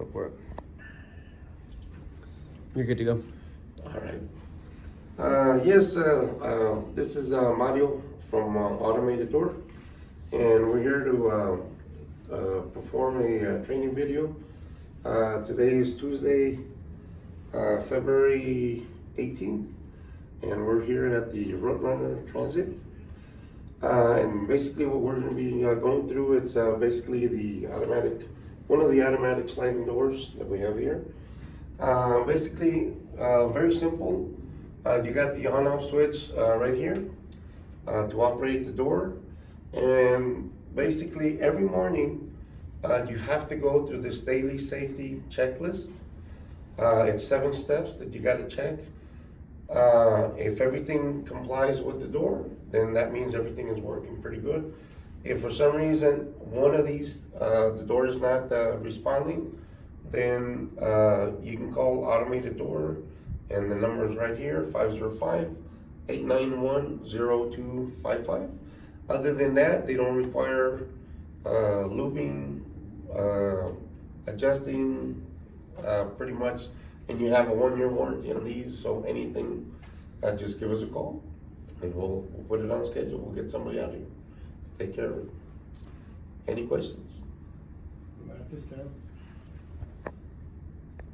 up for it. You're good to go. All right. Yes, this is Mario from Automated Door, and we're here to perform a training video. Today is Tuesday, February 18th, and we're here at the Roadrunner Transit. And basically what we're going to be going through, it's basically one of the automatic sliding doors that we have here. Basically, very simple. You got the on-off switch right here to operate the door. And basically every morning you have to go through this daily safety checklist. It's 7 steps that you got to check. If everything complies with the door, then that means everything is working pretty good. If for some reason one of these, the door is not responding, then you can call Automated Door, and the number is right here, 505-891-0255. Other than that, they don't require looping, adjusting, pretty much, and you have a 1-year warranty on these, so anything, just give us a call, and we'll put it on schedule. We'll get somebody out here to take care of it. Any questions? Not at this time.